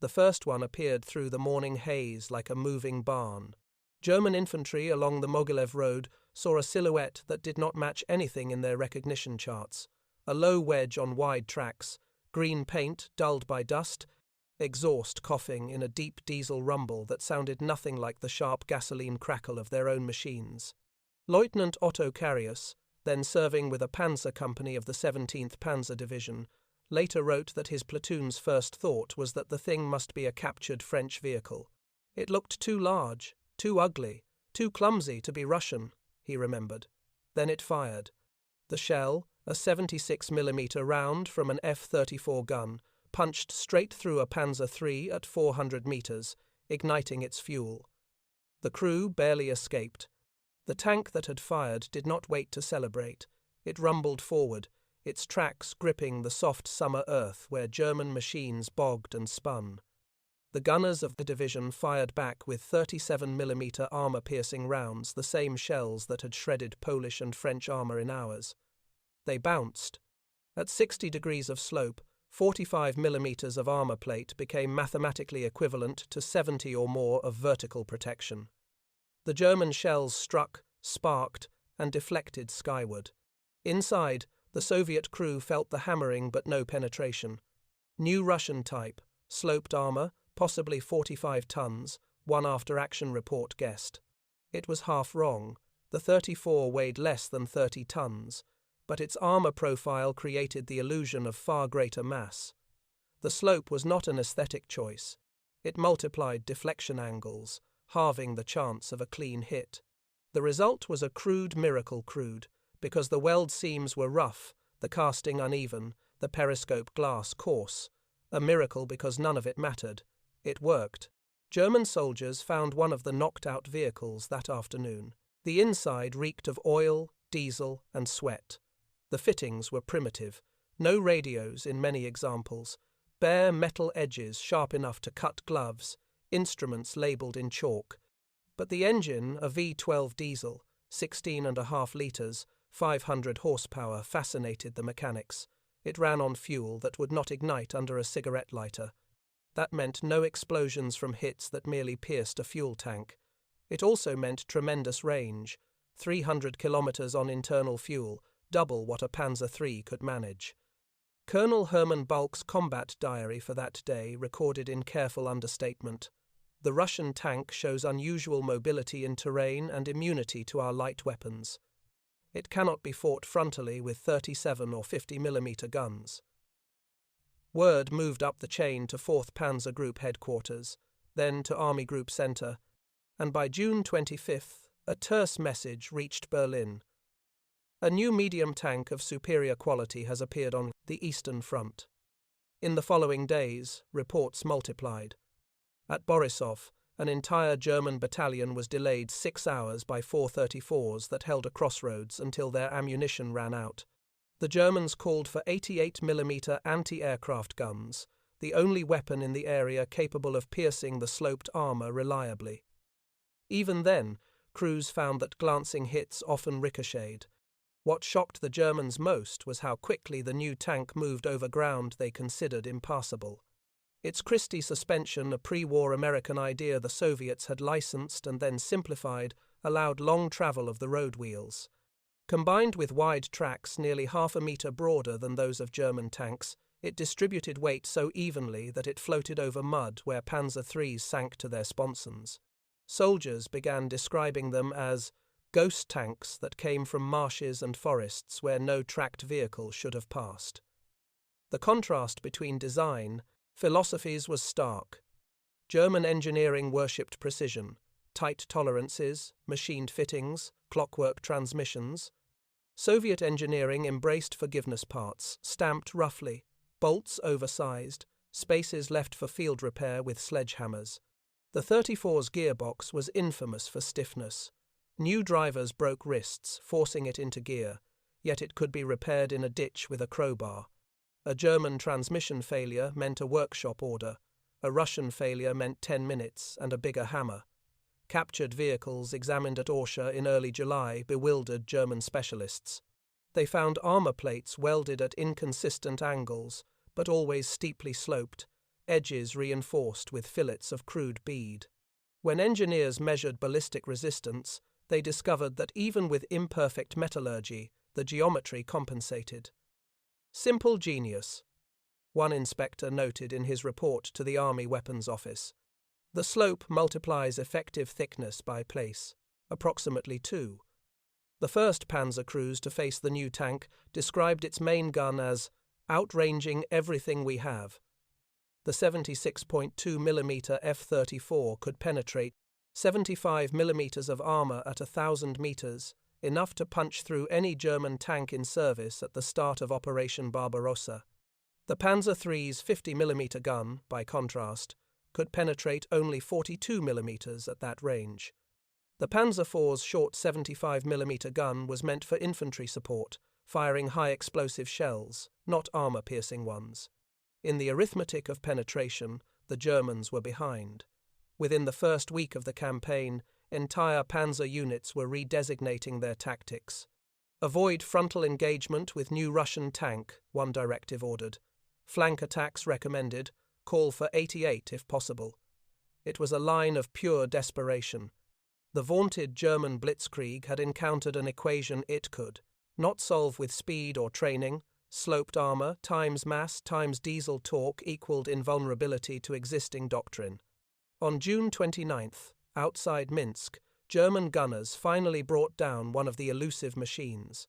The first one appeared through the morning haze like a moving barn. German infantry along the Mogilev road saw a silhouette that did not match anything in their recognition charts. A low wedge on wide tracks, green paint dulled by dust, exhaust coughing in a deep diesel rumble that sounded nothing like the sharp gasoline crackle of their own machines. Leutnant Otto Carius, then serving with a panzer company of the 17th Panzer Division, later wrote that his platoon's first thought was that the thing must be a captured French vehicle. It looked too large, too ugly, too clumsy to be Russian, he remembered. Then it fired. The shell, a 76mm round from an F-34 gun, punched straight through a Panzer III at 400 meters, igniting its fuel. The crew barely escaped. The tank that had fired did not wait to celebrate. It rumbled forward, its tracks gripping the soft summer earth where German machines bogged and spun. The gunners of the division fired back with 37mm armor-piercing rounds, the same shells that had shredded Polish and French armor in hours. They bounced. At 60 degrees of slope, 45mm of armor plate became mathematically equivalent to 70 or more of vertical protection. The German shells struck, sparked, and deflected skyward. Inside, the Soviet crew felt the hammering but no penetration. New Russian type, sloped armor, possibly 45 tons, one after-action report guessed. It was half wrong. The 34 weighed less than 30 tons, but its armor profile created the illusion of far greater mass. The slope was not an aesthetic choice. It multiplied deflection angles, halving the chance of a clean hit. The result was a crude miracle crude, because the weld seams were rough, the casting uneven, the periscope glass coarse. A miracle because none of it mattered. It worked. German soldiers found one of the knocked-out vehicles that afternoon. The inside reeked of oil, diesel, and sweat. The fittings were primitive. No radios in many examples. Bare metal edges sharp enough to cut gloves. Instruments labelled in chalk. But the engine, a V12 diesel, 16.5 litres, 500 horsepower, fascinated the mechanics. It ran on fuel that would not ignite under a cigarette lighter. That meant no explosions from hits that merely pierced a fuel tank. It also meant tremendous range, 300 kilometers on internal fuel, double what a Panzer III could manage. Colonel Hermann Balk's combat diary for that day recorded in careful understatement. The Russian tank shows unusual mobility in terrain and immunity to our light weapons. It cannot be fought frontally with 37 or 50mm guns. Word moved up the chain to 4th Panzer Group headquarters, then to Army Group Center, and by June 25th, a terse message reached Berlin. A new medium tank of superior quality has appeared on the Eastern Front. In the following days, reports multiplied. At Borisov, an entire German battalion was delayed 6 hours by 434's that held a crossroads until their ammunition ran out. The Germans called for 88mm anti-aircraft guns, the only weapon in the area capable of piercing the sloped armor reliably. Even then, crews found that glancing hits often ricocheted. What shocked the Germans most was how quickly the new tank moved over ground they considered impassable. Its Christie suspension, a pre-war American idea the Soviets had licensed and then simplified, allowed long travel of the road wheels. Combined with wide tracks nearly half a meter broader than those of German tanks, it distributed weight so evenly that it floated over mud where Panzer III's sank to their sponsons. Soldiers began describing them as ghost tanks that came from marshes and forests where no tracked vehicle should have passed. The contrast between design, philosophies was stark. German engineering worshipped precision, tight tolerances, machined fittings, clockwork transmissions. Soviet engineering embraced forgiveness parts, stamped roughly, bolts oversized, spaces left for field repair with sledgehammers. The 34's gearbox was infamous for stiffness. New drivers broke wrists, forcing it into gear, yet it could be repaired in a ditch with a crowbar. A German transmission failure meant a workshop order. A Russian failure meant 10 minutes and a bigger hammer. Captured vehicles examined at Orsha in early July bewildered German specialists. They found armor plates welded at inconsistent angles, but always steeply sloped, edges reinforced with fillets of crude bead. When engineers measured ballistic resistance, they discovered that even with imperfect metallurgy, the geometry compensated. Simple genius, one inspector noted in his report to the Army Weapons Office. The slope multiplies effective thickness by place, approximately 2. The first Panzer crews to face the new tank described its main gun as outranging everything we have. The 76.2mm F-34 could penetrate 75mm of armor at 1,000 meters, enough to punch through any German tank in service at the start of Operation Barbarossa. The Panzer III's 50mm gun, by contrast, could penetrate only 42mm at that range. The Panzer IV's short 75mm gun was meant for infantry support, firing high-explosive shells, not armor-piercing ones. In the arithmetic of penetration, the Germans were behind. Within the first week of the campaign, entire panzer units were redesignating their tactics. Avoid frontal engagement with new Russian tank, one directive ordered. Flank attacks recommended, call for 88 if possible. It was a line of pure desperation. The vaunted German blitzkrieg had encountered an equation it could not solve with speed or training. Sloped armor times mass times diesel torque equaled invulnerability to existing doctrine. On June 29th, outside Minsk, German gunners finally brought down one of the elusive machines.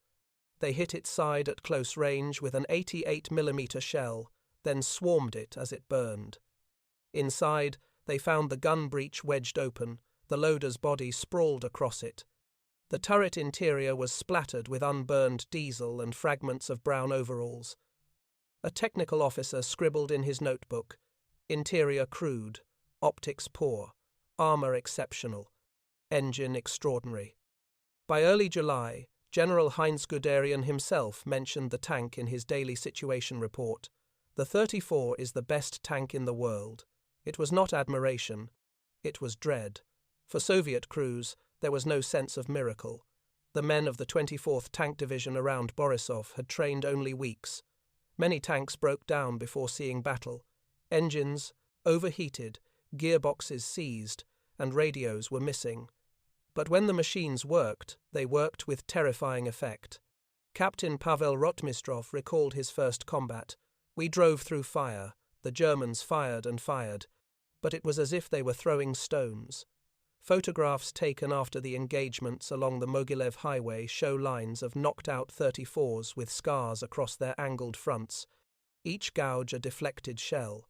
They hit its side at close range with an 88mm shell, then swarmed it as it burned. Inside, they found the gun breech wedged open, the loader's body sprawled across it. The turret interior was splattered with unburned diesel and fragments of brown overalls. A technical officer scribbled in his notebook, "Interior crude, optics poor, armor exceptional, engine extraordinary." By early July, General Heinz Guderian himself mentioned the tank in his daily situation report. "The 34 is the best tank in the world." It was not admiration, it was dread. For Soviet crews, there was no sense of miracle. The men of the 24th Tank Division around Borisov had trained only weeks. Many tanks broke down before seeing battle. Engines overheated, gearboxes seized, and radios were missing. But when the machines worked, they worked with terrifying effect. Captain Pavel Rotmistrov recalled his first combat. "We drove through fire. The Germans fired and fired, but it was as if they were throwing stones." Photographs taken after the engagements along the Mogilev highway show lines of knocked-out 34's with scars across their angled fronts, each gouge a deflected shell.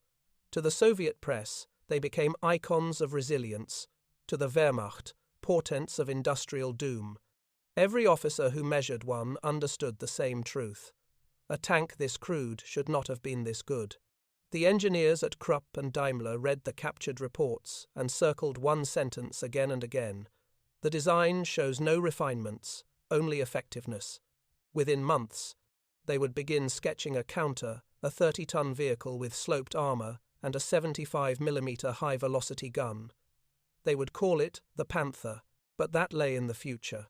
To the Soviet press, they became icons of resilience. To the Wehrmacht, portents of industrial doom. Every officer who measured one understood the same truth. A tank this crude should not have been this good. The engineers at Krupp and Daimler read the captured reports and circled one sentence again and again. The design shows no refinements, only effectiveness. Within months, they would begin sketching a counter, a 30-ton vehicle with sloped armor and a 75mm high-velocity gun. They would call it the Panther, but that lay in the future.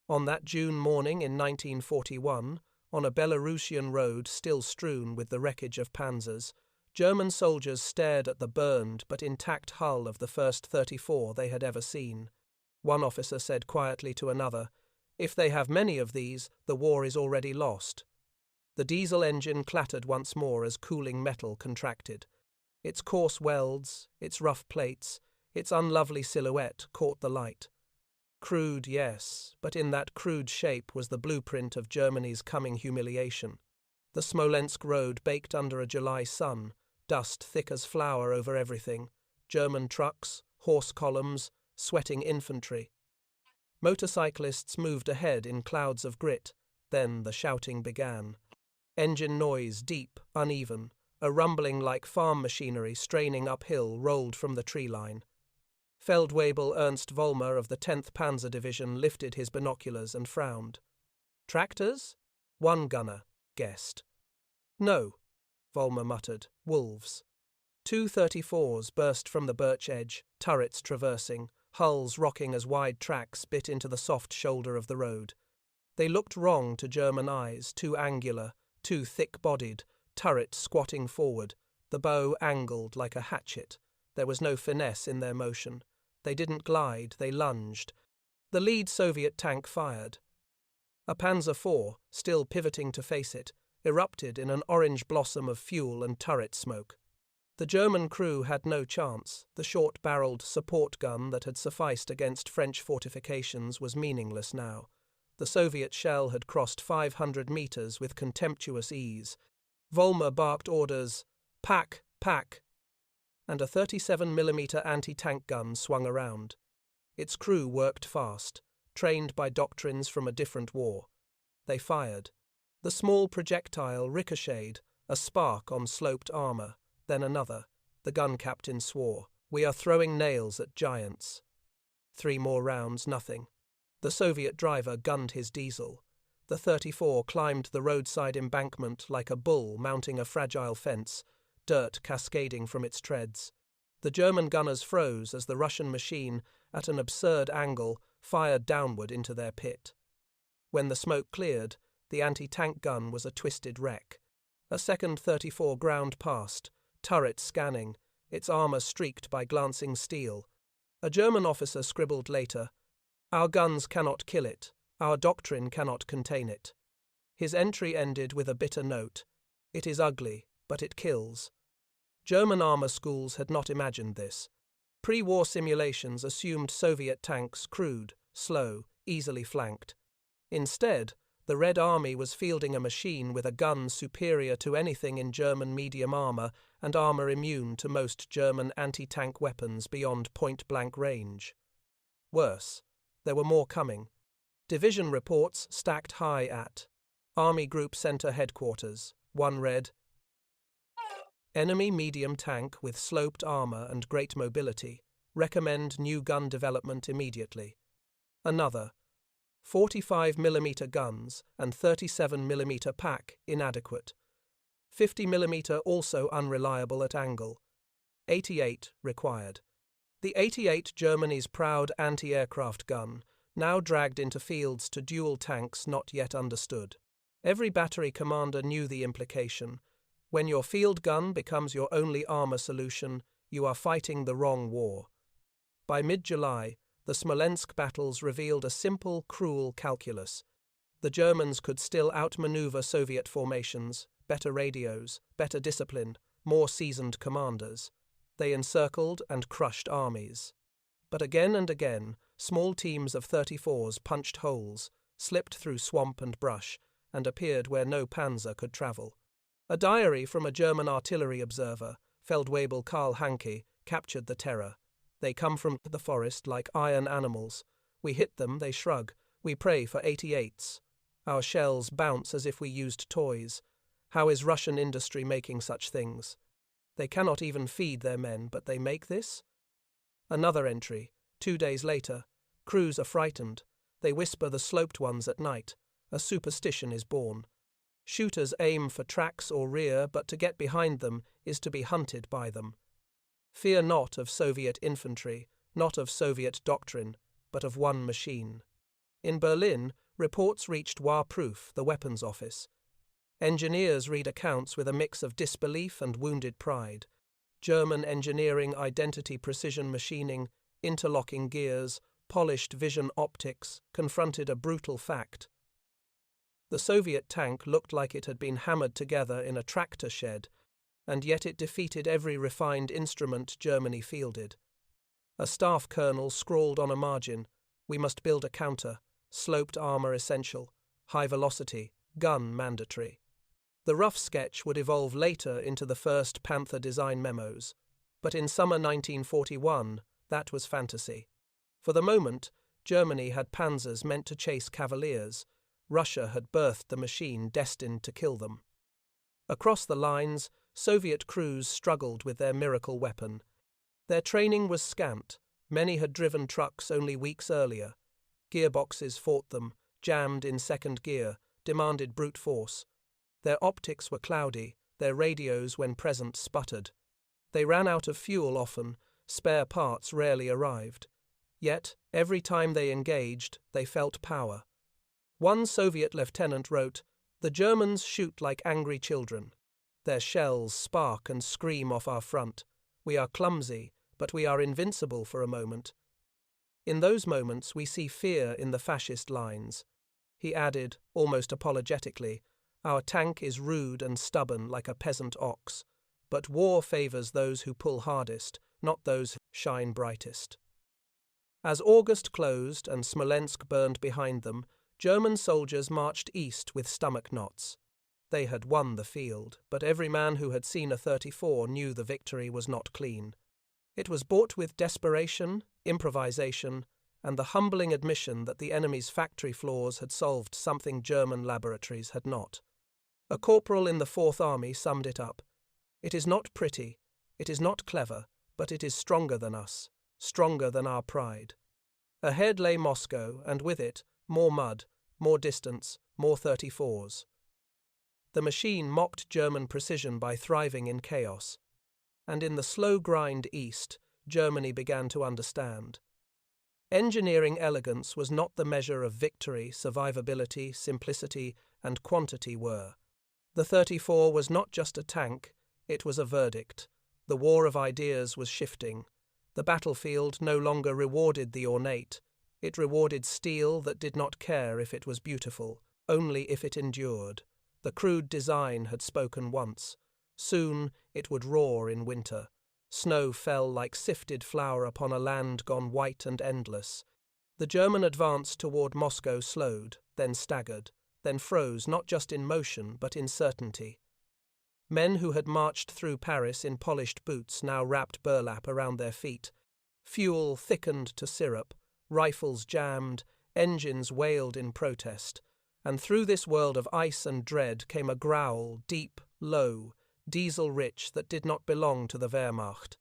On that June morning in 1941, on a Belarusian road still strewn with the wreckage of Panzers, German soldiers stared at the burned but intact hull of the first 34 they had ever seen. One officer said quietly to another, "If they have many of these, the war is already lost." The diesel engine clattered once more as cooling metal contracted. Its coarse welds, its rough plates, its unlovely silhouette caught the light. Crude, yes, but in that crude shape was the blueprint of Germany's coming humiliation. The Smolensk road baked under a July sun, dust thick as flour over everything, German trucks, horse columns, sweating infantry. Motorcyclists moved ahead in clouds of grit, then the shouting began. Engine noise deep, uneven, a rumbling like farm machinery straining uphill rolled from the tree line. Feldwebel Ernst Vollmer of the 10th Panzer Division lifted his binoculars and frowned. "Tractors?" One gunner guessed. "No," Vollmer muttered, "wolves." 2 34's burst from the birch edge, turrets traversing, hulls rocking as wide tracks bit into the soft shoulder of the road. They looked wrong to German eyes, too angular, too thick-bodied, turret squatting forward, The bow angled like a hatchet. There was no finesse in their motion. They didn't glide, they lunged. The lead Soviet tank fired. A Panzer IV, still pivoting to face it, erupted in an orange blossom of fuel and turret smoke. The German crew had no chance. The short-barreled support gun that had sufficed against French fortifications was meaningless now. The Soviet shell had crossed 500 meters with contemptuous ease. Volmer barked orders, "Pack, pack," and a 37mm anti-tank gun swung around. Its crew worked fast, trained by doctrines from a different war. They fired. The small projectile ricocheted, a spark on sloped armor, then another. The gun captain swore, "We are throwing nails at giants." 3 more rounds, nothing. The Soviet driver gunned his diesel. The 34 climbed the roadside embankment like a bull mounting a fragile fence, dirt cascading from its treads. The German gunners froze as the Russian machine, at an absurd angle, fired downward into their pit. When the smoke cleared, the anti-tank gun was a twisted wreck. A second 34 ground past, turret scanning, its armor streaked by glancing steel. A German officer scribbled later, "Our guns cannot kill it. Our doctrine cannot contain it." His entry ended with a bitter note. "It is ugly, but it kills." German armor schools had not imagined this. Pre-war simulations assumed Soviet tanks crude, slow, easily flanked. Instead, the Red Army was fielding a machine with a gun superior to anything in German medium armor and armor immune to most German anti-tank weapons beyond point-blank range. Worse, there were more coming. Division reports stacked high at Army Group Center Headquarters. One read, "Enemy medium tank with sloped armor and great mobility. Recommend new gun development immediately." Another, 45mm guns and 37mm pack inadequate. 50mm also unreliable at angle. 88 required. The 88, Germany's proud anti-aircraft gun, now dragged into fields to dual tanks not yet understood. Every battery commander knew the implication. When your field gun becomes your only armor solution, you are fighting the wrong war. By mid-July, the Smolensk battles revealed a simple, cruel calculus. The Germans could still outmaneuver Soviet formations, better radios, better discipline, more seasoned commanders. They encircled and crushed armies. But again and again, small teams of 34s punched holes, slipped through swamp and brush, and appeared where no panzer could travel. A diary from a German artillery observer, Feldwebel Karl Hanke, captured the terror. "They come from the forest like iron animals. We hit them, they shrug. We pray for 88s. Our shells bounce as if we used toys. How is Russian industry making such things? They cannot even feed their men, but they make this?" Another entry, 2 days later. "Crews are frightened. They whisper the sloped ones at night. A superstition is born. Shooters aim for tracks or rear, but to get behind them is to be hunted by them. Fear not of Soviet infantry, not of Soviet doctrine, but of one machine." In Berlin, reports reached War-Proof, the weapons office. Engineers read accounts with a mix of disbelief and wounded pride. German engineering identity precision machining, interlocking gears, polished vision optics confronted a brutal fact. The Soviet tank looked like it had been hammered together in a tractor shed, and yet it defeated every refined instrument Germany fielded. A staff colonel scrawled on a margin, "We must build a counter, sloped armor essential, high velocity, gun mandatory." The rough sketch would evolve later into the first Panther design memos, but in summer 1941, that was fantasy. For the moment, Germany had Panzers meant to chase cavaliers. Russia had birthed the machine destined to kill them. Across the lines, Soviet crews struggled with their miracle weapon. Their training was scant. Many had driven trucks only weeks earlier. Gearboxes fought them, jammed in second gear, demanded brute force. Their optics were cloudy, their radios when present sputtered. They ran out of fuel often, spare parts rarely arrived. Yet, every time they engaged, they felt power. One Soviet lieutenant wrote, "The Germans shoot like angry children." Their shells spark and scream off our front. We are clumsy, but we are invincible for a moment. In those moments we see fear in the fascist lines. He added, almost apologetically, "Our tank is rude and stubborn like a peasant ox, but war favors those who pull hardest, not those who shine brightest." As August closed and Smolensk burned behind them, German soldiers marched east with stomach knots. They had won the field, but every man who had seen a 34 knew the victory was not clean. It was bought with desperation, improvisation, and the humbling admission that the enemy's factory floors had solved something German laboratories had not. A corporal in the Fourth Army summed it up. "It is not pretty, it is not clever, but it is stronger than us, stronger than our pride." Ahead lay Moscow, and with it, more mud, more distance, more 34's. The machine mocked German precision by thriving in chaos. And in the slow grind east, Germany began to understand. Engineering elegance was not the measure of victory, survivability, simplicity, and quantity were. The 34 was not just a tank, it was a verdict. The war of ideas was shifting. The battlefield no longer rewarded the ornate. It rewarded steel that did not care if it was beautiful, only if it endured. The crude design had spoken once. Soon it would roar in winter. Snow fell like sifted flour upon a land gone white and endless. The German advance toward Moscow slowed, then staggered, then froze not just in motion but in certainty. Men who had marched through Paris in polished boots now wrapped burlap around their feet. Fuel thickened to syrup, rifles jammed, engines wailed in protest. And through this world of ice and dread came a growl, deep, low, diesel-rich, that did not belong to the Wehrmacht.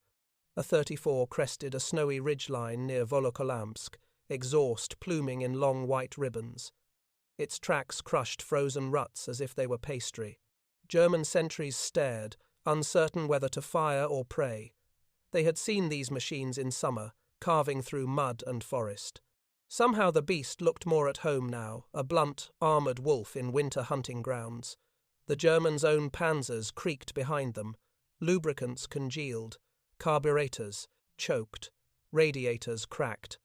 A 34 crested a snowy ridgeline near Volokholamsk, exhaust pluming in long white ribbons. Its tracks crushed frozen ruts as if they were pastry. German sentries stared, uncertain whether to fire or pray. They had seen these machines in summer, carving through mud and forest. Somehow the beast looked more at home now, a blunt, armoured wolf in winter hunting grounds. The Germans' own Panzers creaked behind them, lubricants congealed, carburetors choked, radiators cracked.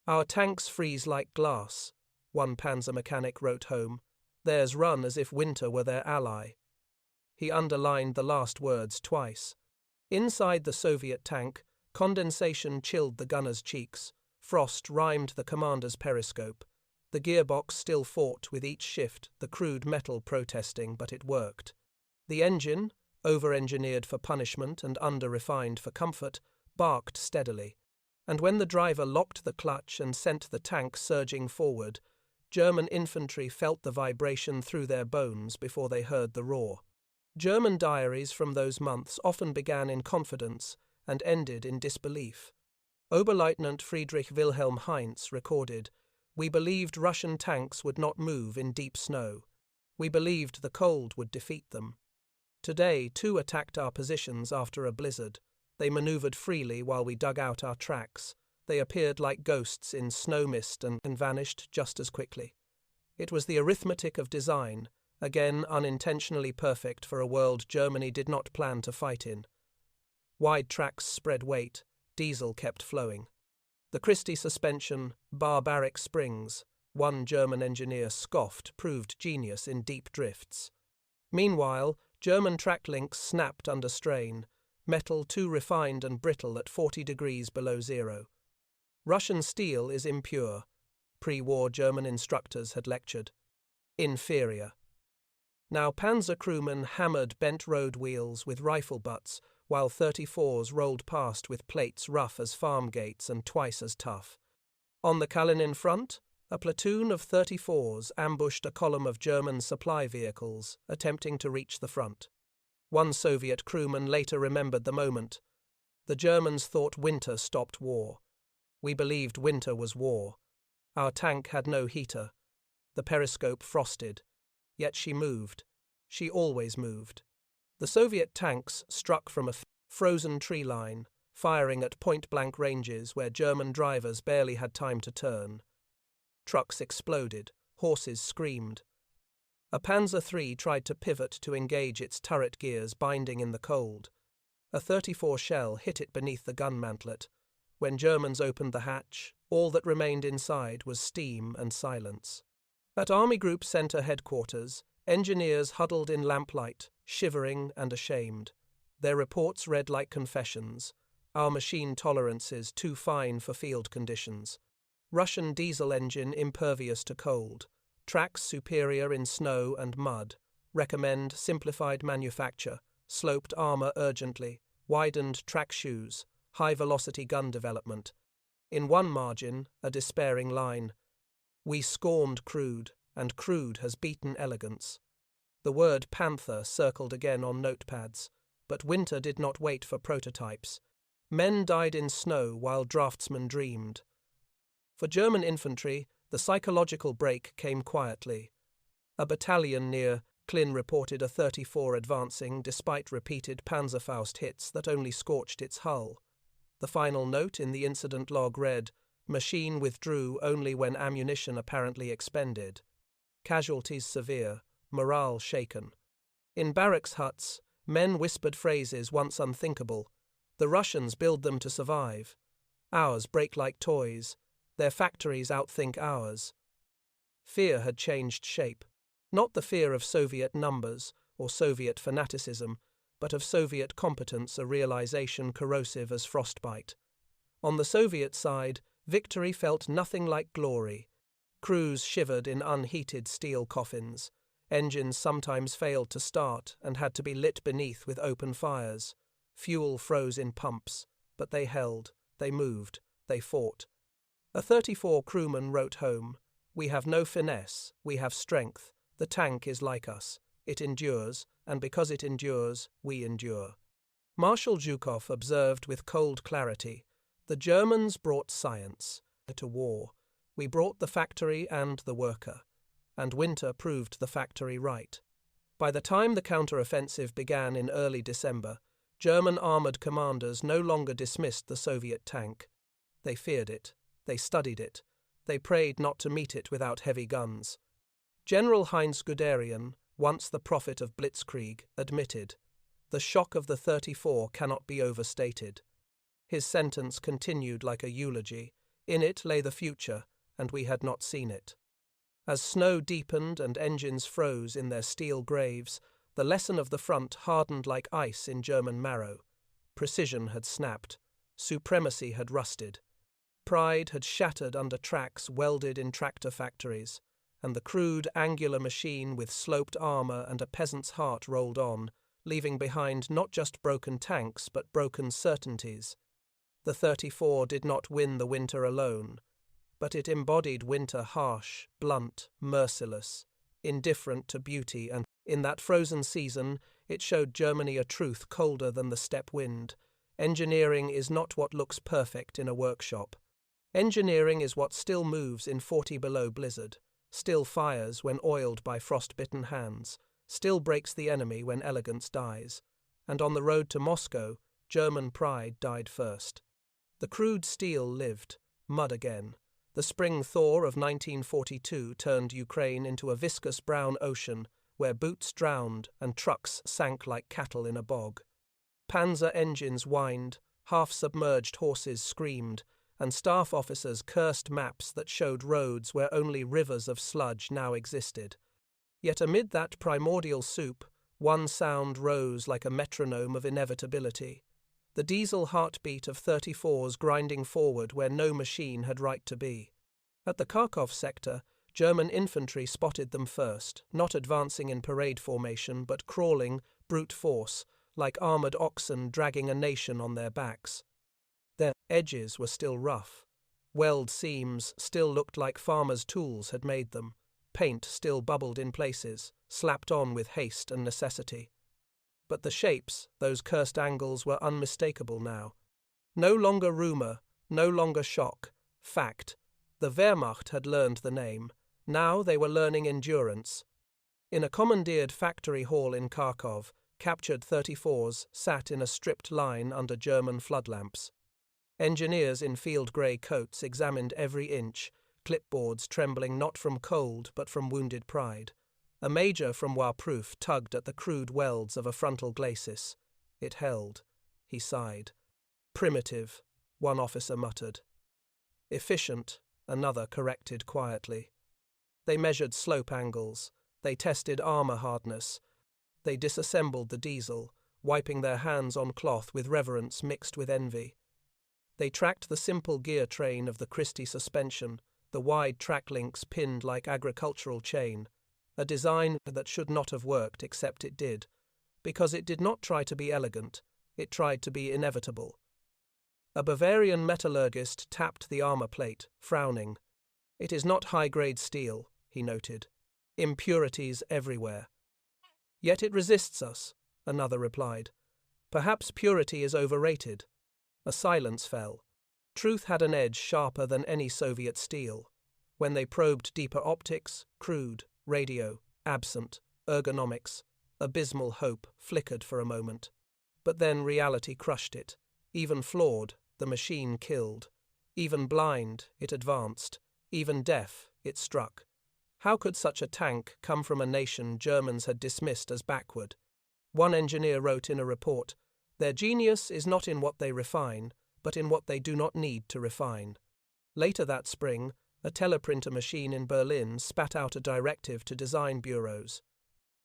"Our tanks freeze like glass," one Panzer mechanic wrote home. "Theirs run as if winter were their ally." He underlined the last words twice. Inside the Soviet tank, condensation chilled the gunner's cheeks. Frost rhymed the commander's periscope. The gearbox still fought with each shift, the crude metal protesting, but it worked. The engine, over-engineered for punishment and under-refined for comfort, barked steadily. And when the driver locked the clutch and sent the tank surging forward, German infantry felt the vibration through their bones before they heard the roar. German diaries from those months often began in confidence and ended in disbelief. Oberleutnant Friedrich Wilhelm Heinz recorded, "We believed Russian tanks would not move in deep snow. We believed the cold would defeat them. Today, two attacked our positions after a blizzard. They maneuvered freely while we dug out our tracks. They appeared like ghosts in snow mist and vanished just as quickly." It was the arithmetic of design, again unintentionally perfect for a world Germany did not plan to fight in. Wide tracks spread weight. Diesel kept flowing. The Christie suspension, barbaric springs, one German engineer scoffed, proved genius in deep drifts. Meanwhile, German track links snapped under strain, metal too refined and brittle at 40 degrees below zero. Russian steel is impure, pre-war German instructors had lectured. Inferior. Now Panzer crewmen hammered bent road wheels with rifle butts, while 34's rolled past with plates rough as farm gates and twice as tough. On the Kalinin front, a platoon of 34's ambushed a column of German supply vehicles, attempting to reach the front. One Soviet crewman later remembered the moment. "The Germans thought winter stopped war. We believed winter was war. Our tank had no heater. The periscope frosted. Yet she moved. She always moved." The Soviet tanks struck from a frozen tree line, firing at point-blank ranges where German drivers barely had time to turn. Trucks exploded, horses screamed. A Panzer III tried to pivot to engage its turret gears binding in the cold. A 34 shell hit it beneath the gun mantlet. When Germans opened the hatch, all that remained inside was steam and silence. At Army Group Center headquarters, engineers huddled in lamplight, shivering and ashamed. Their reports read like confessions. Our machine tolerances too fine for field conditions. Russian diesel engine impervious to cold. Tracks superior in snow and mud. Recommend simplified manufacture. Sloped armor urgently. Widened track shoes. High-velocity gun development. In one margin, a despairing line. We scorned Crude, and Crude has beaten elegance. The word panther circled again on notepads, but winter did not wait for prototypes. Men died in snow while draftsmen dreamed. For German infantry, the psychological break came quietly. A battalion near Klin reported a 34 advancing despite repeated Panzerfaust hits that only scorched its hull. The final note in the incident log read, "Machine withdrew only when ammunition apparently expended. Casualties severe, morale shaken." In barracks huts, men whispered phrases once unthinkable. The Russians build them to survive. Ours break like toys. Their factories outthink ours. Fear had changed shape. Not the fear of Soviet numbers or Soviet fanaticism, but of Soviet competence, a realization corrosive as frostbite. On the Soviet side, victory felt nothing like glory. Crews shivered in unheated steel coffins. Engines sometimes failed to start and had to be lit beneath with open fires. Fuel froze in pumps, but they held, they moved, they fought. A 34 crewman wrote home, "We have no finesse, we have strength. The tank is like us. It endures, and because it endures, we endure." Marshal Zhukov observed with cold clarity, "The Germans brought science to war. We brought the factory and the worker." And winter proved the factory right. By the time the counter-offensive began in early December, German armored commanders no longer dismissed the Soviet tank. They feared it. They studied it. They prayed not to meet it without heavy guns. General Heinz Guderian, once the prophet of blitzkrieg, admitted, "The shock of the 34 cannot be overstated." His sentence continued like a eulogy. In it lay the future, and we had not seen it. As snow deepened and engines froze in their steel graves, the lesson of the front hardened like ice in German marrow. Precision had snapped. Supremacy had rusted. Pride had shattered under tracks welded in tractor factories, and the crude, angular machine with sloped armor and a peasant's heart rolled on, leaving behind not just broken tanks but broken certainties. The 34 did not win the winter alone, but it embodied winter harsh, blunt, merciless, indifferent to beauty, and in that frozen season it showed Germany a truth colder than the steppe wind. Engineering is not what looks perfect in a workshop. Engineering is what still moves in 40 below blizzard, still fires when oiled by frost-bitten hands, still breaks the enemy when elegance dies. And on the road to Moscow, German pride died first. The crude steel lived, mud again. The spring thaw of 1942 turned Ukraine into a viscous brown ocean where boots drowned and trucks sank like cattle in a bog. Panzer engines whined, half-submerged horses screamed, and staff officers cursed maps that showed roads where only rivers of sludge now existed. Yet amid that primordial soup, one sound rose like a metronome of inevitability. The diesel heartbeat of 34s grinding forward where no machine had right to be. At the Kharkov sector, German infantry spotted them first, not advancing in parade formation but crawling, brute force, like armored oxen dragging a nation on their backs. Their edges were still rough. Weld seams still looked like farmers' tools had made them. Paint still bubbled in places, slapped on with haste and necessity. But the shapes, those cursed angles, were unmistakable now. No longer rumour, no longer shock, fact. The Wehrmacht had learned the name. Now they were learning endurance. In a commandeered factory hall in Kharkov, captured 34s sat in a stripped line under German floodlamps. Engineers in field grey coats examined every inch, clipboards trembling not from cold but from wounded pride. A major from Warproof tugged at the crude welds of a frontal glacis. It held. He sighed. Primitive, one officer muttered. Efficient, another corrected quietly. They measured slope angles. They tested armor hardness. They disassembled the diesel, wiping their hands on cloth with reverence mixed with envy. They tracked the simple gear train of the Christie suspension, the wide track links pinned like agricultural chain, a design that should not have worked except it did, because it did not try to be elegant, it tried to be inevitable. A Bavarian metallurgist tapped the armor plate, frowning. It is not high-grade steel, he noted. Impurities everywhere. Yet it resists us, another replied. Perhaps purity is overrated. A silence fell. Truth had an edge sharper than any Soviet steel. When they probed deeper optics, crude, radio, absent, ergonomics, abysmal hope flickered for a moment. But then reality crushed it. Even flawed, the machine killed. Even blind, it advanced. Even deaf, it struck. How could such a tank come from a nation Germans had dismissed as backward? One engineer wrote in a report, "Their genius is not in what they refine, but in what they do not need to refine." Later that spring, a teleprinter machine in Berlin spat out a directive to design bureaus.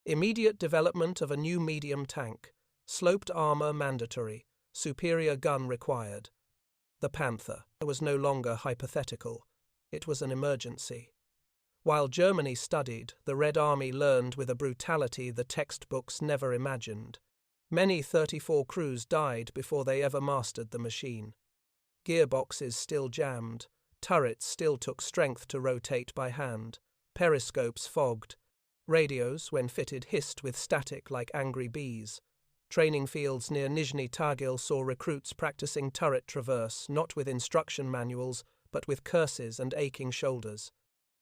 Immediate development of a new medium tank, sloped armor mandatory, superior gun required. The Panther was no longer hypothetical. It was an emergency. While Germany studied, the Red Army learned with a brutality the textbooks never imagined. Many 34 crews died before they ever mastered the machine. Gearboxes still jammed, turrets still took strength to rotate by hand, periscopes fogged, radios, when fitted, hissed with static like angry bees. Training fields near Nizhny Tagil saw recruits practicing turret traverse, not with instruction manuals, but with curses and aching shoulders.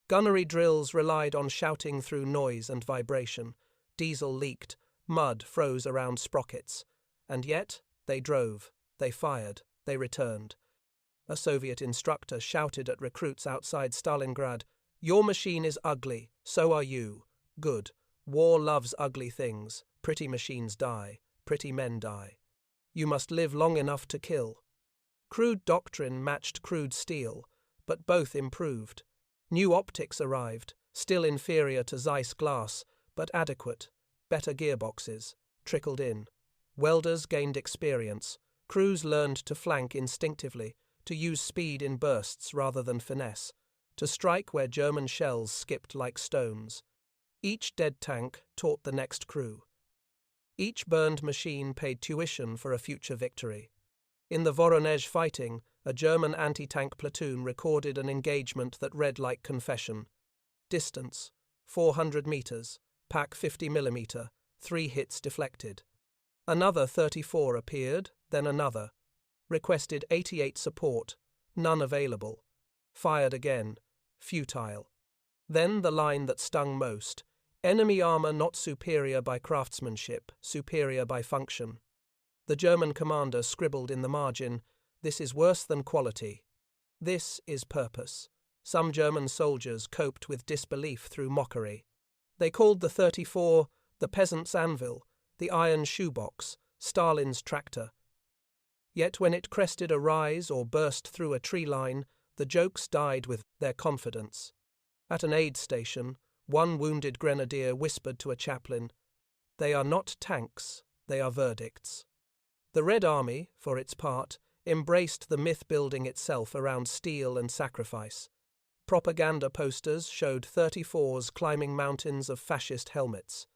Gunnery drills relied on shouting through noise and vibration. Diesel leaked, mud froze around sprockets. And yet, they drove, they fired, they returned. A Soviet instructor shouted at recruits outside Stalingrad, "Your machine is ugly, so are you. Good. War loves ugly things. Pretty machines die. Pretty men die. You must live long enough to kill." Crude doctrine matched crude steel, but both improved. New optics arrived, still inferior to Zeiss glass, but adequate. Better gearboxes trickled in. Welders gained experience. Crews learned to flank instinctively, to use speed in bursts rather than finesse, to strike where German shells skipped like stones. Each dead tank taught the next crew. Each burned machine paid tuition for a future victory. In the Voronezh fighting, a German anti-tank platoon recorded an engagement that read like confession. Distance, 400 meters, pack 50 millimeter, 3 hits deflected. Another 34 appeared, then another. Requested 88 support, none available. Fired again, futile. Then the line that stung most. Enemy armor not superior by craftsmanship, superior by function. The German commander scribbled in the margin, "This is worse than quality. This is purpose." Some German soldiers coped with disbelief through mockery. They called the 34 the peasant's anvil, the iron shoebox, Stalin's tractor. Yet when it crested a rise or burst through a tree line, the jokes died with their confidence. At an aid station, one wounded grenadier whispered to a chaplain, "They are not tanks, they are verdicts." The Red Army, for its part, embraced the myth-building itself around steel and sacrifice. Propaganda posters showed 34s climbing mountains of fascist helmets.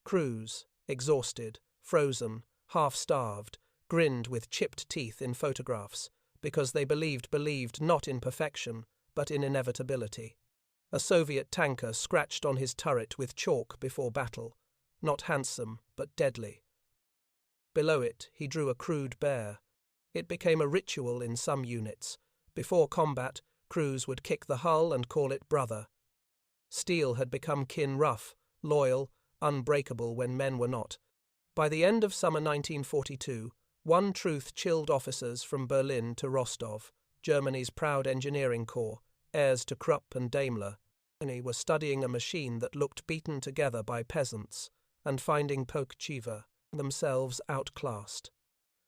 Crews, exhausted, frozen, half-starved, grinned with chipped teeth in photographs, because they believed not in perfection, but in inevitability. A Soviet tanker scratched on his turret with chalk before battle, not handsome, but deadly. Below it, he drew a crude bear. It became a ritual in some units. Before combat, crews would kick the hull and call it brother. Steel had become kin rough, loyal, unbreakable when men were not. By the end of summer 1942, one truth chilled officers from Berlin to Rostov, Germany's proud engineering corps, heirs to Krupp and Daimler. were studying a machine that looked beaten together by peasants and finding Pokchiva themselves outclassed.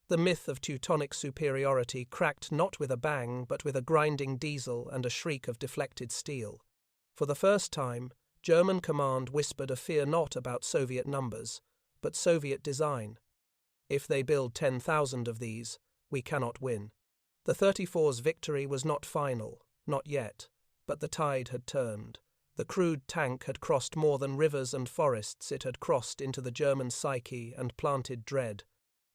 The myth of Teutonic superiority cracked not with a bang but with a grinding diesel and a shriek of deflected steel. For the first time, German command whispered a fear not about Soviet numbers, but Soviet design. If they build 10,000 of these, we cannot win. The 34's victory was not final, not yet, but the tide had turned. The Crude tank had crossed more than rivers and forests, it had crossed into the German psyche and planted dread.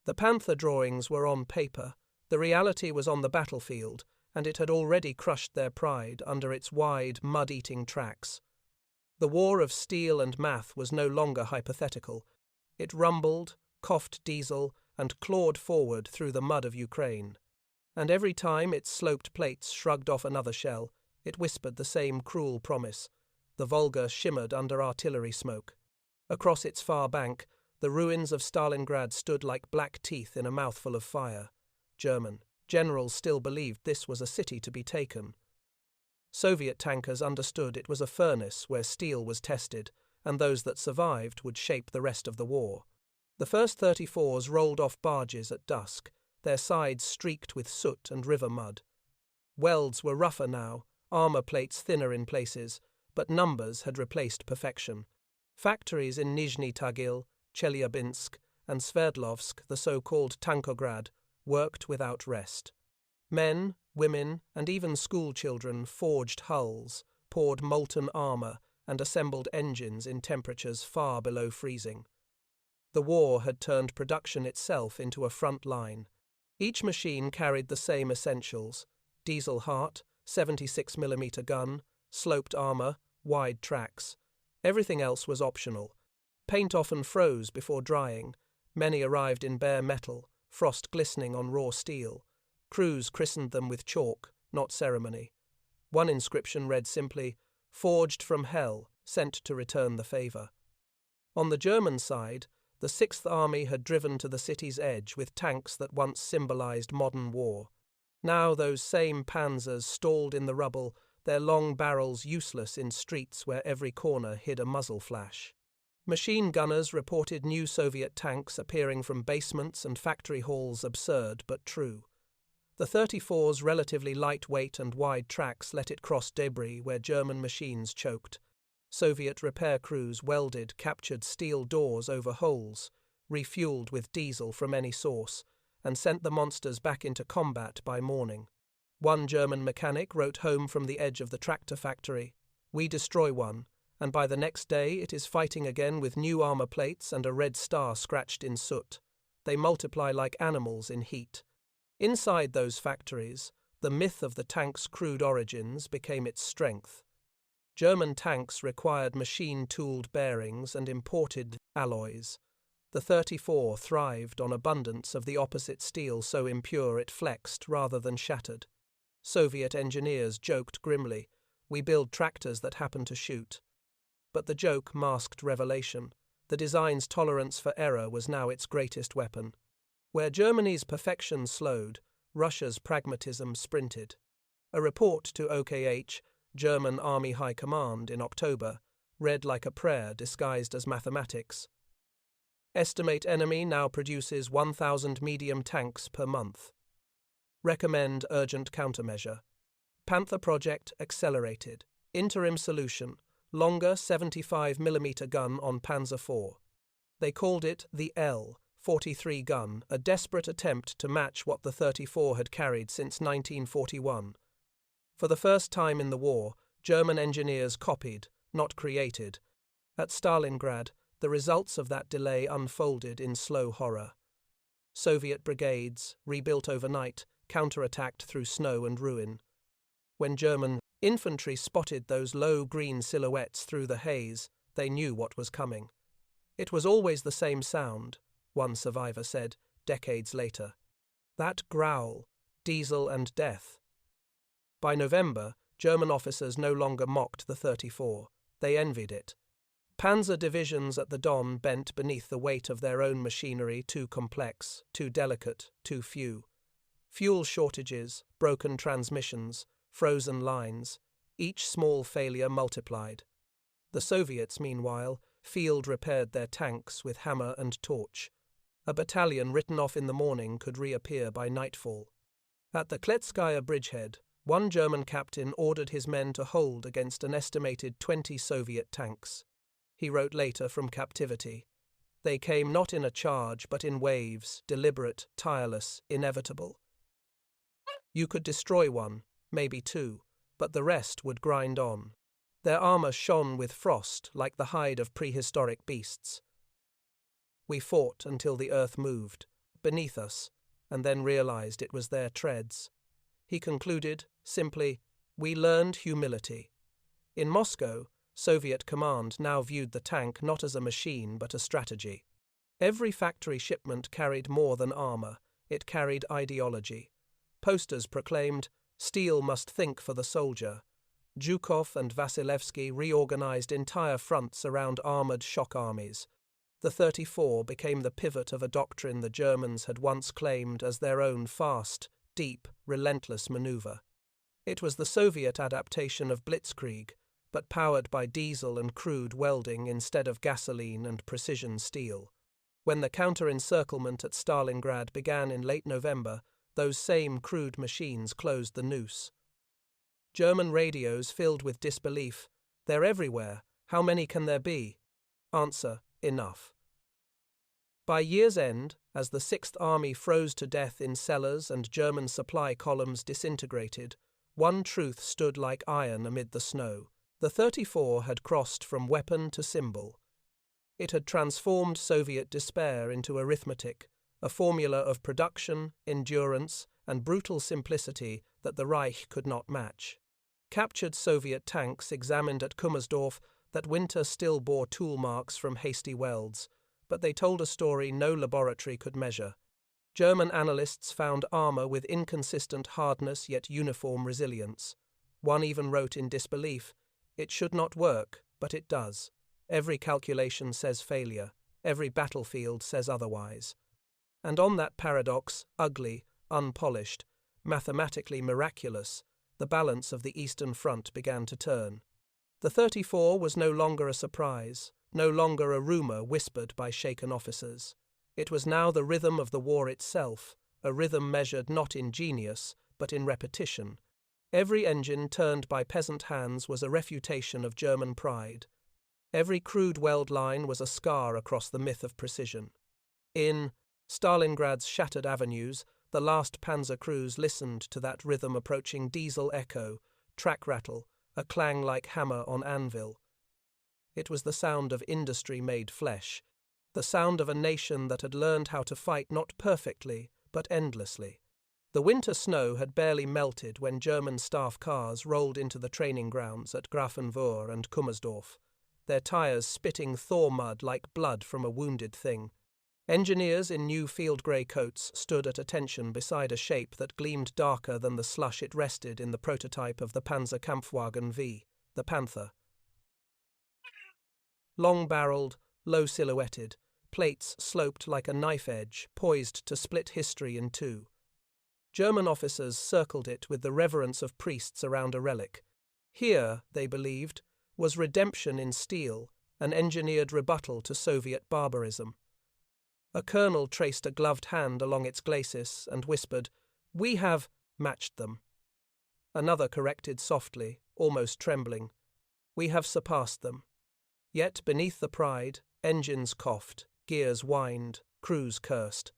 The Panther drawings were on paper, the reality was on the battlefield, and it had already crushed their pride under its wide, mud-eating tracks. The war of steel and math was no longer hypothetical. It rumbled, coughed diesel, and clawed forward through the mud of Ukraine. And every time its sloped plates shrugged off another shell, it whispered the same cruel promise. The Volga shimmered under artillery smoke. Across its far bank, the ruins of Stalingrad stood like black teeth in a mouthful of fire. German generals still believed this was a city to be taken. Soviet tankers understood it was a furnace where steel was tested, and those that survived would shape the rest of the war. The first 34's rolled off barges at dusk, their sides streaked with soot and river mud. Welds were rougher now, armor plates thinner in places, but numbers had replaced perfection. Factories in Nizhny Tagil, Chelyabinsk, and Sverdlovsk, the so-called Tankograd, worked without rest. Men, women, and even schoolchildren forged hulls, poured molten armor, and assembled engines in temperatures far below freezing. The war had turned production itself into a front line. Each machine carried the same essentials: diesel heart, 76mm gun, sloped armor, wide tracks. Everything else was optional. Paint often froze before drying. Many arrived in bare metal, frost glistening on raw steel. Crews christened them with chalk, not ceremony. One inscription read simply, "Forged from hell, sent to return the favor." On the German side, the Sixth Army had driven to the city's edge with tanks that once symbolized modern war. Now those same Panzers stalled in the rubble, their long barrels useless in streets where every corner hid a muzzle flash. Machine gunners reported new Soviet tanks appearing from basements and factory halls absurd but true. The 34's relatively lightweight and wide tracks let it cross debris where German machines choked. Soviet repair crews welded captured steel doors over holes, refueled with diesel from any source, and sent the monsters back into combat by morning. One German mechanic wrote home from the edge of the tractor factory, "We destroy one, and by the next day it is fighting again with new armor plates and a red star scratched in soot. They multiply like animals in heat." Inside those factories, the myth of the tank's crude origins became its strength. German tanks required machine-tooled bearings and imported alloys. The 34 thrived on abundance of the opposite steel so impure it flexed rather than shattered. Soviet engineers joked grimly, "We build tractors that happen to shoot." But the joke masked revelation. The design's tolerance for error was now its greatest weapon. Where Germany's perfection slowed, Russia's pragmatism sprinted. A report to OKH, German Army High Command, in October, read like a prayer disguised as mathematics. Estimate enemy now produces 1,000 medium tanks per month. Recommend urgent countermeasure. Panther project accelerated. Interim solution: longer 75mm gun on Panzer IV. They called it the L-43 gun, a desperate attempt to match what the 34 had carried since 1941. For the first time in the war, German engineers copied, not created. At Stalingrad, the results of that delay unfolded in slow horror. Soviet brigades, rebuilt overnight, counterattacked through snow and ruin. When German infantry spotted those low green silhouettes through the haze, they knew what was coming. It was always the same sound, one survivor said, decades later. That growl, diesel and death. By November, German officers no longer mocked the 34. They envied it. Panzer divisions at the Don bent beneath the weight of their own machinery, too complex, too delicate, too few. Fuel shortages, broken transmissions, frozen lines. Each small failure multiplied. The Soviets, meanwhile, field-repaired their tanks with hammer and torch. A battalion written off in the morning could reappear by nightfall. At the Kletskaya bridgehead, one German captain ordered his men to hold against an estimated 20 Soviet tanks. He wrote later from captivity. They came not in a charge, but in waves, deliberate, tireless, inevitable. You could destroy one, maybe two, but the rest would grind on. Their armor shone with frost like the hide of prehistoric beasts. We fought until the earth moved, beneath us, and then realized it was their treads. He concluded, simply, we learned humility. In Moscow, Soviet command now viewed the tank not as a machine but a strategy. Every factory shipment carried more than armor, it carried ideology. Posters proclaimed, "Steel must think for the soldier." Zhukov and Vasilevsky reorganized entire fronts around armored shock armies. The 34 became the pivot of a doctrine the Germans had once claimed as their own fast, deep, relentless maneuver. It was the Soviet adaptation of blitzkrieg, but powered by diesel and crude welding instead of gasoline and precision steel. When the counter-encirclement at Stalingrad began in late November, those same crude machines closed the noose. German radios filled with disbelief. They're everywhere. How many can there be? Answer, enough. By year's end, as the Sixth Army froze to death in cellars and German supply columns disintegrated, one truth stood like iron amid the snow. The 34 had crossed from weapon to symbol. It had transformed Soviet despair into arithmetic, a formula of production, endurance, and brutal simplicity that the Reich could not match. Captured Soviet tanks examined at Kummersdorf that winter still bore tool marks from hasty welds, but they told a story no laboratory could measure. German analysts found armor with inconsistent hardness yet uniform resilience. One even wrote in disbelief, "It should not work, but it does. Every calculation says failure. Every battlefield says otherwise." And on that paradox, ugly, unpolished, mathematically miraculous, the balance of the Eastern Front began to turn. The 34 was no longer a surprise, no longer a rumor whispered by shaken officers. It was now the rhythm of the war itself, a rhythm measured not in genius, but in repetition. Every engine turned by peasant hands was a refutation of German pride. Every crude weld line was a scar across the myth of precision. In Stalingrad's shattered avenues, the last Panzer crews listened to that rhythm approaching diesel echo, track rattle, a clang like hammer on anvil. It was the sound of industry made flesh, the sound of a nation that had learned how to fight not perfectly, but endlessly. The winter snow had barely melted when German staff cars rolled into the training grounds at Grafenwöhr and Kummersdorf, their tires spitting thaw mud like blood from a wounded thing. Engineers in new field grey coats stood at attention beside a shape that gleamed darker than the slush it rested in the prototype of the Panzer Kampfwagen V, the Panther. Long-barreled, low-silhouetted, plates sloped like a knife edge, poised to split history in two. German officers circled it with the reverence of priests around a relic. Here, they believed, was redemption in steel, an engineered rebuttal to Soviet barbarism. A colonel traced a gloved hand along its glacis and whispered, "We have matched them." Another corrected softly, almost trembling, "We have surpassed them." Yet beneath the pride, engines coughed, gears whined, crews cursed.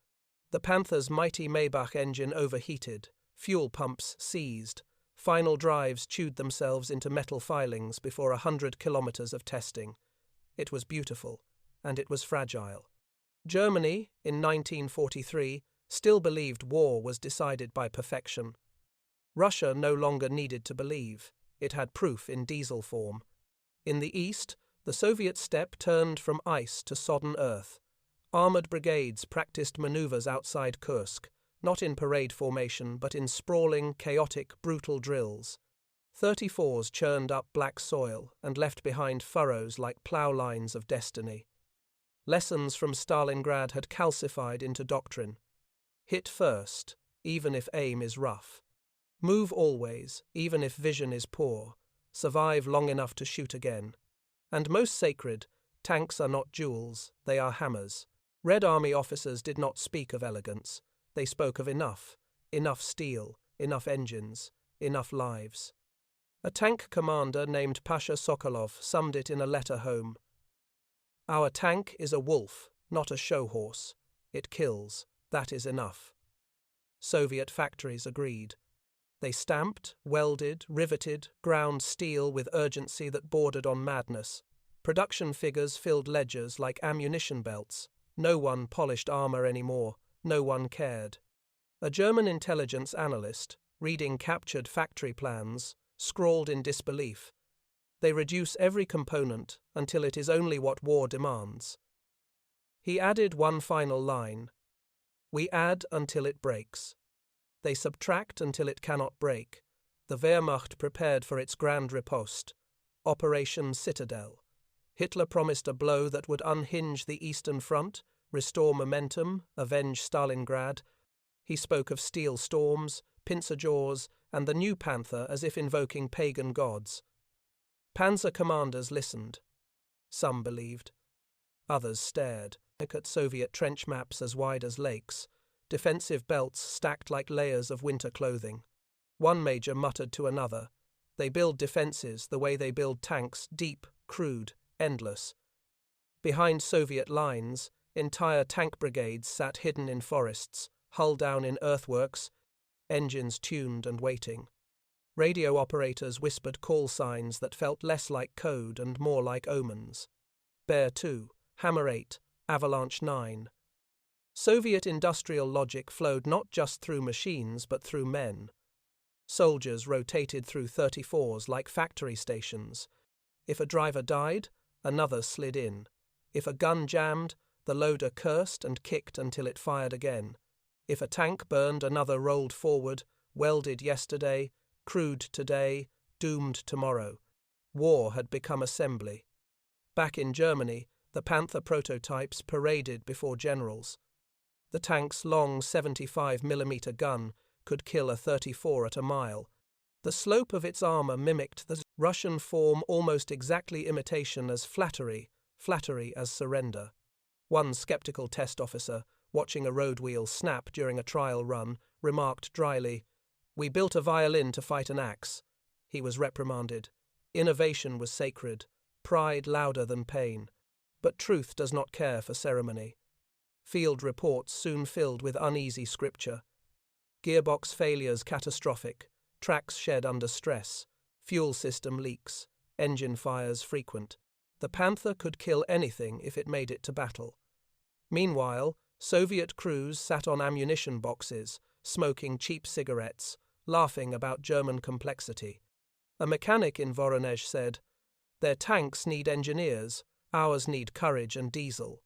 The Panther's mighty Maybach engine overheated, fuel pumps seized, final drives chewed themselves into metal filings before 100 kilometers of testing. It was beautiful, and it was fragile. Germany, in 1943, still believed war was decided by perfection. Russia no longer needed to believe. It had proof in diesel form. In the east, the Soviet steppe turned from ice to sodden earth. Armored brigades practiced maneuvers outside Kursk, not in parade formation, but in sprawling, chaotic, brutal drills. 34s churned up black soil and left behind furrows like plough lines of destiny. Lessons from Stalingrad had calcified into doctrine. Hit first, even if aim is rough. Move always, even if vision is poor. survive long enough to shoot again. And most sacred, tanks are not jewels, they are hammers. Red Army officers did not speak of elegance. They spoke of enough steel, enough engines, enough lives. A tank commander named Pasha Sokolov summed it in a letter home. Our tank is a wolf, not a show horse. It kills, that is enough. Soviet factories agreed. They stamped, welded, riveted, ground steel with urgency that bordered on madness. Production figures filled ledgers like ammunition belts. No one polished armor anymore. No one cared. A German intelligence analyst, reading captured factory plans, scrawled in disbelief. They reduce every component until it is only what war demands. He added one final line. We add until it breaks. They subtract until it cannot break. The Wehrmacht prepared for its grand riposte. Operation Citadel. Hitler promised a blow that would unhinge the Eastern Front, restore momentum, avenge Stalingrad. He spoke of steel storms, pincer jaws, and the new Panther as if invoking pagan gods. Panzer commanders listened. Some believed. Others stared at Soviet trench maps as wide as lakes, defensive belts stacked like layers of winter clothing. One major muttered to another, "They build defenses the way they build tanks, deep, crude, endless." Behind Soviet lines, entire tank brigades sat hidden in forests, hull down in earthworks, engines tuned and waiting. Radio operators whispered call signs that felt less like code and more like omens. Bear 2, Hammer 8, Avalanche 9. Soviet industrial logic flowed not just through machines but through men. Soldiers rotated through 34's like factory stations. If a driver died, another slid in. If a gun jammed, the loader cursed and kicked until it fired again. If a tank burned, another rolled forward, welded yesterday, crude today, doomed tomorrow. War had become assembly. Back in Germany, the Panther prototypes paraded before generals. The tank's long 75mm gun could kill a 34 at a mile. The slope of its armor mimicked the Russian form almost exactly imitation as flattery as surrender. One skeptical test officer, watching a road wheel snap during a trial run, remarked dryly, "We built a violin to fight an axe." He was reprimanded. Innovation was sacred, pride louder than pain. But truth does not care for ceremony. Field reports soon filled with uneasy scripture. Gearbox failures catastrophic, tracks shed under stress, fuel system leaks, engine fires frequent. The Panther could kill anything if it made it to battle. Meanwhile, Soviet crews sat on ammunition boxes, smoking cheap cigarettes, laughing about German complexity. A mechanic in Voronezh said, "Their tanks need engineers, ours need courage and diesel."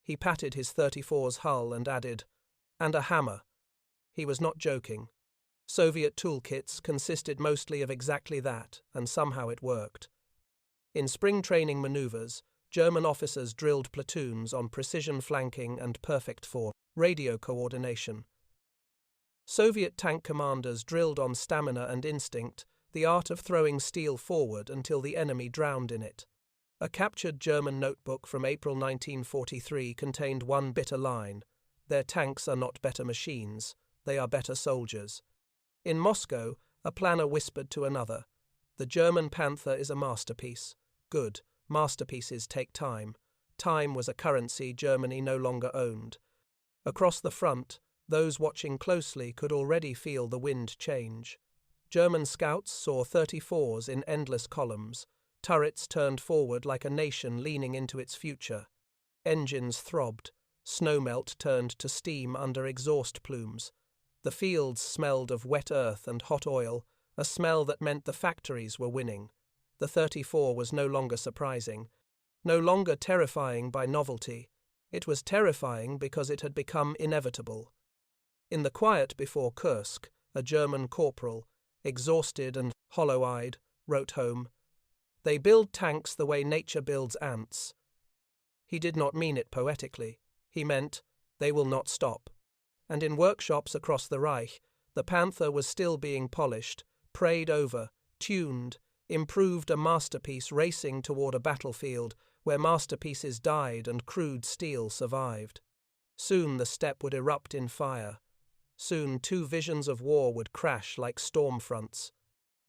He patted his 34's hull and added, "And a hammer." He was not joking. Soviet toolkits consisted mostly of exactly that, and somehow it worked. In spring training maneuvers, German officers drilled platoons on precision flanking and perfect for radio coordination. Soviet tank commanders drilled on stamina and instinct, the art of throwing steel forward until the enemy drowned in it. A captured German notebook from April 1943 contained one bitter line, "Their tanks are not better machines, they are better soldiers." In Moscow, a planner whispered to another, "The German Panther is a masterpiece. Good, masterpieces take time." Time was a currency Germany no longer owned. Across the front, those watching closely could already feel the wind change. German scouts saw 34's in endless columns, turrets turned forward like a nation leaning into its future. Engines throbbed, snowmelt turned to steam under exhaust plumes. The fields smelled of wet earth and hot oil, a smell that meant the factories were winning. The 34 was no longer surprising, no longer terrifying by novelty. It was terrifying because it had become inevitable. In the quiet before Kursk, a German corporal, exhausted and hollow-eyed, wrote home, "They build tanks the way nature builds ants." He did not mean it poetically. He meant, they will not stop. And in workshops across the Reich, the Panther was still being polished, prayed over, tuned, improved a masterpiece racing toward a battlefield where masterpieces died and crude steel survived. Soon the steppe would erupt in fire. Soon 2 visions of war would crash like storm fronts.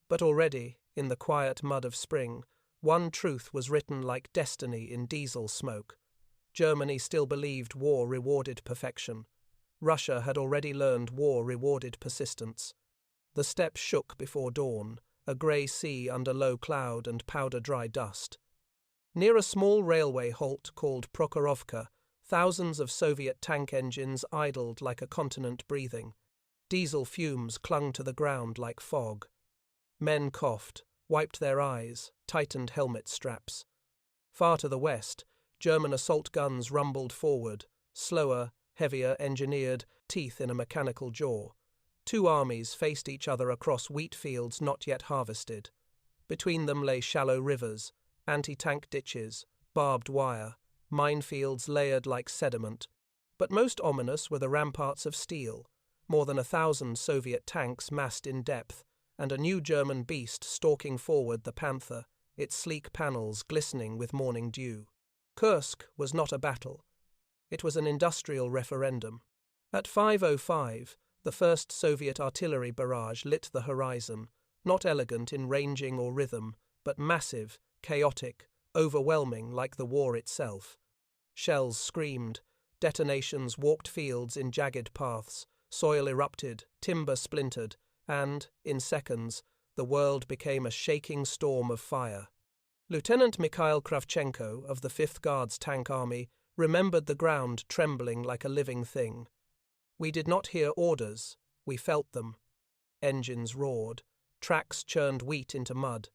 But already, in the quiet mud of spring, one truth was written like destiny in diesel smoke. Germany still believed war rewarded perfection. Russia had already learned war rewarded persistence. The steppe shook before dawn, a grey sea under low cloud and powder-dry dust. Near a small railway halt called Prokhorovka, thousands of Soviet tank engines idled like a continent breathing. Diesel fumes clung to the ground like fog. Men coughed, wiped their eyes, tightened helmet straps. Far to the west, German assault guns rumbled forward, slower, heavier, engineered, teeth in a mechanical jaw. 2 armies faced each other across wheat fields not yet harvested. Between them lay shallow rivers, anti-tank ditches, barbed wire, minefields layered like sediment. But most ominous were the ramparts of steel, more than 1,000 Soviet tanks massed in depth, and a new German beast stalking forward, the Panther, its sleek panels glistening with morning dew. Kursk was not a battle. It was an industrial referendum. At 5:05, the first Soviet artillery barrage lit the horizon, not elegant in ranging or rhythm, but massive, chaotic, overwhelming like the war itself. Shells screamed, detonations walked fields in jagged paths, soil erupted, timber splintered, and, in seconds, the world became a shaking storm of fire. Lieutenant Mikhail Kravchenko of the 5th Guards Tank Army remembered the ground trembling like a living thing. We did not hear orders, we felt them. Engines roared, tracks churned wheat into mud.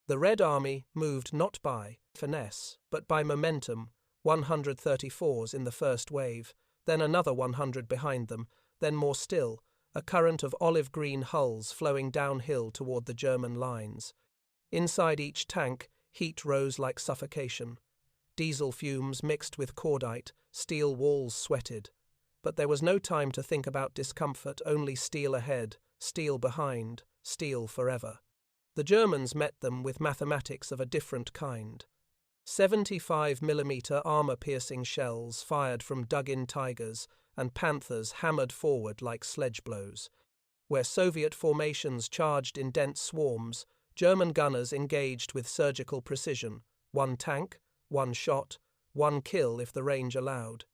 The Red Army moved not by finesse, but by momentum, 134's in the first wave, then another 100 behind them, then more still, a current of olive-green hulls flowing downhill toward the German lines. Inside each tank, heat rose like suffocation. Diesel fumes mixed with cordite, steel walls sweated. But there was no time to think about discomfort, only steel ahead, steel behind, steel forever. The Germans met them with mathematics of a different kind. 75mm armor-piercing shells fired from dug-in Tigers and Panthers hammered forward like sledge blows. Where Soviet formations charged in dense swarms, German gunners engaged with surgical precision. 1 tank, 1 shot, 1 kill if the range allowed.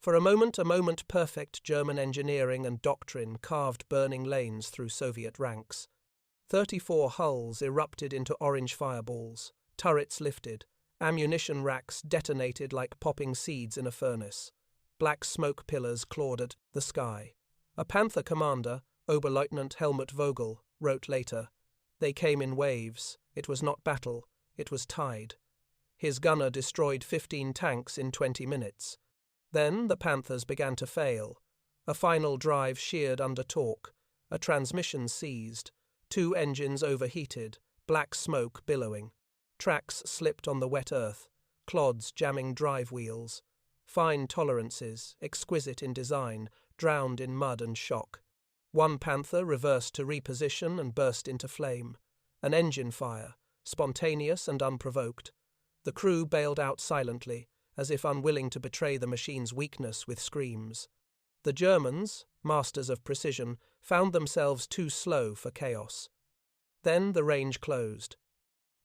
For a moment perfect German engineering and doctrine carved burning lanes through Soviet ranks. 34 hulls erupted into orange fireballs, turrets lifted, ammunition racks detonated like popping seeds in a furnace. Black smoke pillars clawed at the sky. A Panther commander, Oberleutnant Helmut Vogel, wrote later, "They came in waves. It was not battle. It was tide." His gunner destroyed 15 tanks in 20 minutes. Then the Panthers began to fail. A final drive sheared under torque. A transmission seized. 2 engines overheated, black smoke billowing. Tracks slipped on the wet earth, clods jamming drive wheels. Fine tolerances, exquisite in design, drowned in mud and shock. 1 Panther reversed to reposition and burst into flame. An engine fire, spontaneous and unprovoked. The crew bailed out silently, as if unwilling to betray the machine's weakness with screams. The Germans, masters of precision, found themselves too slow for chaos. Then the range closed.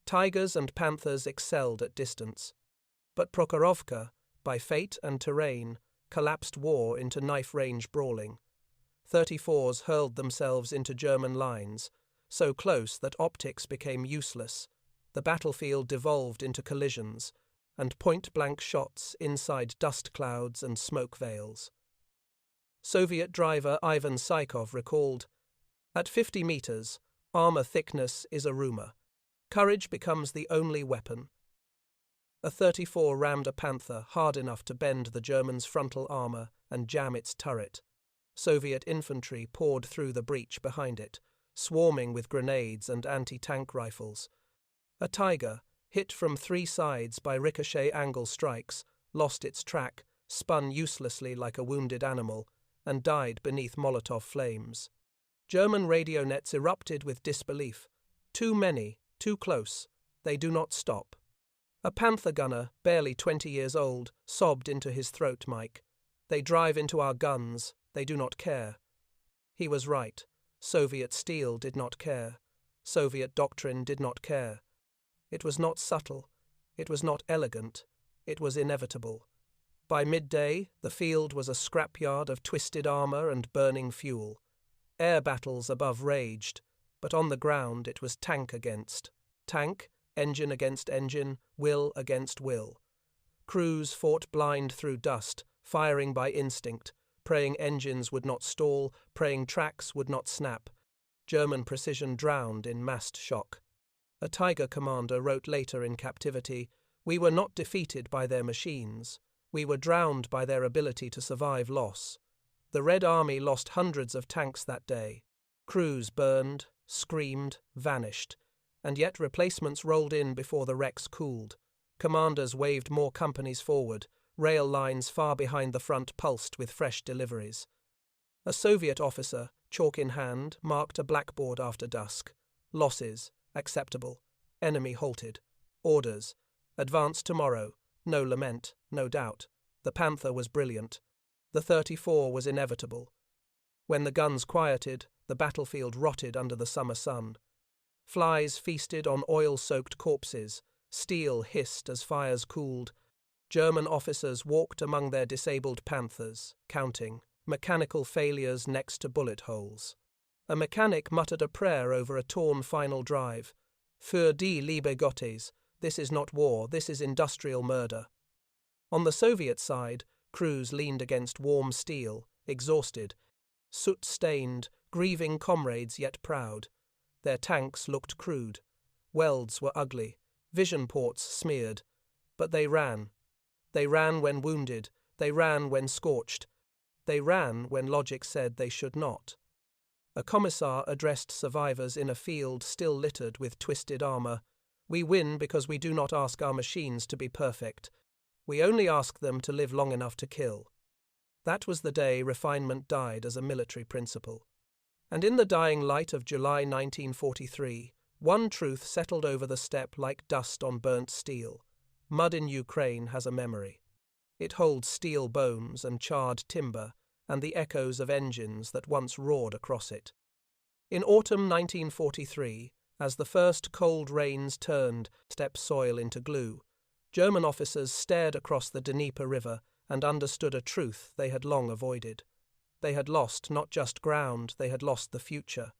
Tigers and Panthers excelled at distance. But Prokhorovka, by fate and terrain, collapsed war into knife-range brawling. 34's hurled themselves into German lines, so close that optics became useless. The battlefield devolved into collisions, and point-blank shots inside dust clouds and smoke veils. Soviet driver Ivan Saikov recalled, "At 50 meters, armor thickness is a rumor. Courage becomes the only weapon." A 34 rammed a Panther hard enough to bend the Germans' frontal armor and jam its turret. Soviet infantry poured through the breach behind it, swarming with grenades and anti-tank rifles. A Tiger, hit from 3 sides by ricochet angle strikes, lost its track, spun uselessly like a wounded animal, and died beneath Molotov flames. German radio nets erupted with disbelief. Too many, Too close. They do not stop. A Panther gunner, barely 20 years old, sobbed into his throat mic. They drive into our guns. They do not care. He was right. Soviet steel did not care. Soviet doctrine did not care. It was not subtle. It was not elegant. It was inevitable. By midday, the field was a scrapyard of twisted armor and burning fuel. Air battles above raged, but on the ground it was tank against tank, engine against engine, will against will. Crews fought blind through dust, firing by instinct, praying engines would not stall, praying tracks would not snap. German precision drowned in massed shock. A Tiger commander wrote later in captivity, "We were not defeated by their machines. We were drowned by their ability to survive loss." The Red Army lost hundreds of tanks that day. Crews burned, screamed, vanished, and yet replacements rolled in before the wrecks cooled. Commanders waved more companies forward. Rail lines far behind the front pulsed with fresh deliveries. A Soviet officer, chalk in hand, marked a blackboard after dusk. Losses, acceptable. Enemy halted. Orders, advance tomorrow. No lament, no doubt. The Panther was brilliant. The 34 was inevitable. When the guns quieted, the battlefield rotted under the summer sun. Flies feasted on oil-soaked corpses. Steel hissed as fires cooled. German officers walked among their disabled Panthers, counting mechanical failures next to bullet holes. A mechanic muttered a prayer over a torn final drive. Für die Liebe Gottes, this is not war, this is industrial murder. On the Soviet side, crews leaned against warm steel, exhausted, soot-stained, grieving comrades yet proud. Their tanks looked crude. Welds were ugly, vision ports smeared. But they ran. They ran when wounded. They ran when scorched. They ran when logic said they should not. A commissar addressed survivors in a field still littered with twisted armor. "We win because we do not ask our machines to be perfect. We only ask them to live long enough to kill." That was the day refinement died as a military principle. And in the dying light of July 1943, one truth settled over the steppe like dust on burnt steel. Mud in Ukraine has a memory. It holds steel bones and charred timber and the echoes of engines that once roared across it. In autumn 1943, as the first cold rains turned steppe soil into glue, German officers stared across the Dnieper River and understood a truth they had long avoided. They had lost not just ground, they had lost the future.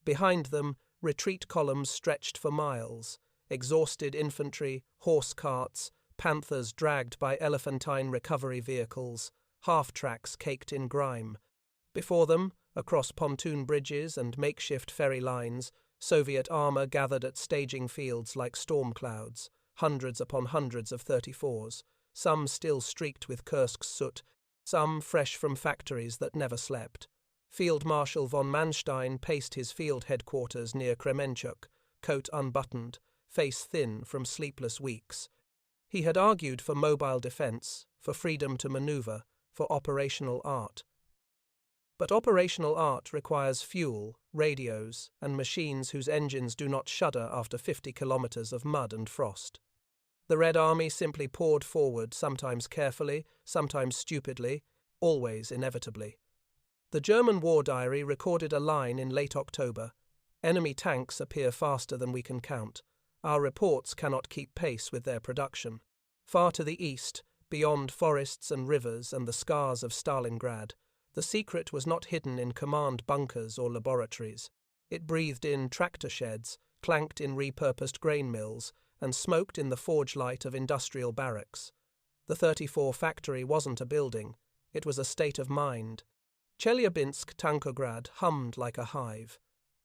Behind them, retreat columns stretched for miles, exhausted infantry, horse carts, Panthers dragged by elephantine recovery vehicles, half-tracks caked in grime. Before them, across pontoon bridges and makeshift ferry lines, Soviet armor gathered at staging fields like storm clouds, hundreds upon hundreds of 34's, some still streaked with Kursk's soot, some fresh from factories that never slept. Field Marshal von Manstein paced his field headquarters near Kremenchuk, coat unbuttoned, face thin from sleepless weeks. He had argued for mobile defense, for freedom to maneuver, for operational art. But operational art requires fuel, radios, and machines whose engines do not shudder after 50 kilometers of mud and frost. The Red Army simply poured forward, sometimes carefully, sometimes stupidly, always inevitably. The German war diary recorded a line in late October: "Enemy tanks appear faster than we can count. Our reports cannot keep pace with their production." Far to the east, beyond forests and rivers and the scars of Stalingrad, the secret was not hidden in command bunkers or laboratories. It breathed in tractor sheds, clanked in repurposed grain mills, and smoked in the forge light of industrial barracks. The 34 factory wasn't a building, it was a state of mind. Chelyabinsk Tankograd hummed like a hive.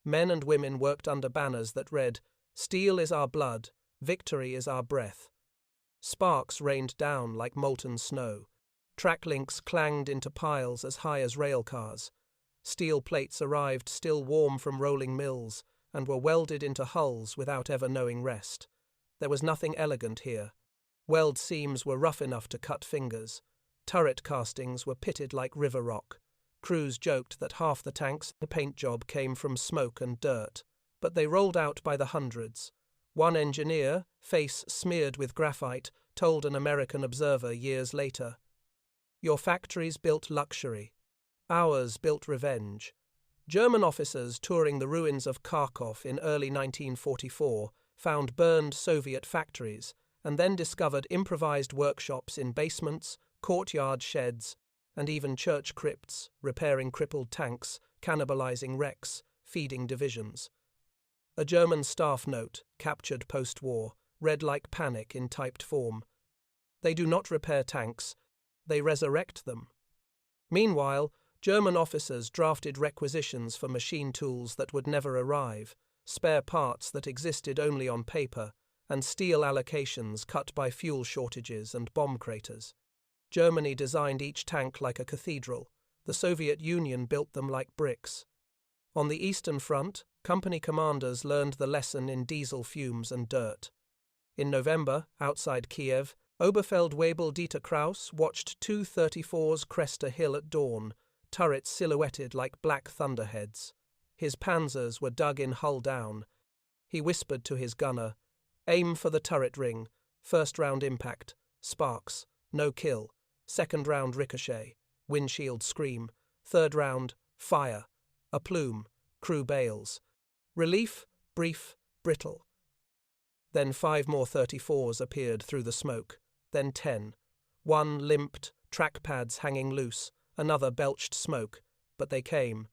Men and women worked under banners that read, "Steel is our blood, victory is our breath." Sparks rained down like molten snow. Track links clanged into piles as high as rail cars. Steel plates arrived still warm from rolling mills and were welded into hulls without ever knowing rest. There was nothing elegant here. Weld seams were rough enough to cut fingers. Turret castings were pitted like river rock. Crews joked that half the tanks' paint job came from smoke and dirt, but they rolled out by the hundreds. One engineer, face smeared with graphite, told an American observer years later, "Your factories built luxury. Ours built revenge." German officers touring the ruins of Kharkov in early 1944 found burned Soviet factories and then discovered improvised workshops in basements, courtyard sheds, and even church crypts, repairing crippled tanks, cannibalizing wrecks, feeding divisions. A German staff note, captured post-war, read like panic in typed form. "They do not repair tanks, they resurrect them." Meanwhile, German officers drafted requisitions for machine tools that would never arrive, spare parts that existed only on paper, and steel allocations cut by fuel shortages and bomb craters. Germany designed each tank like a cathedral. The Soviet Union built them like bricks. On the Eastern Front, company commanders learned the lesson in diesel fumes and dirt. In November, outside Kiev, Oberfeldwebel-Dieter Kraus watched two 34's crest a hill at dawn, turrets silhouetted like black thunderheads. His Panzers were dug in hull down. He whispered to his gunner, "Aim for the turret ring. First round impact. Sparks. No kill. Second round ricochet. Windshield scream. Third round, fire. A plume. Crew bails. Relief, brief, brittle." Then 5 more 34's appeared through the smoke. Then 10. One limped, track pads hanging loose. Another belched smoke, but they came.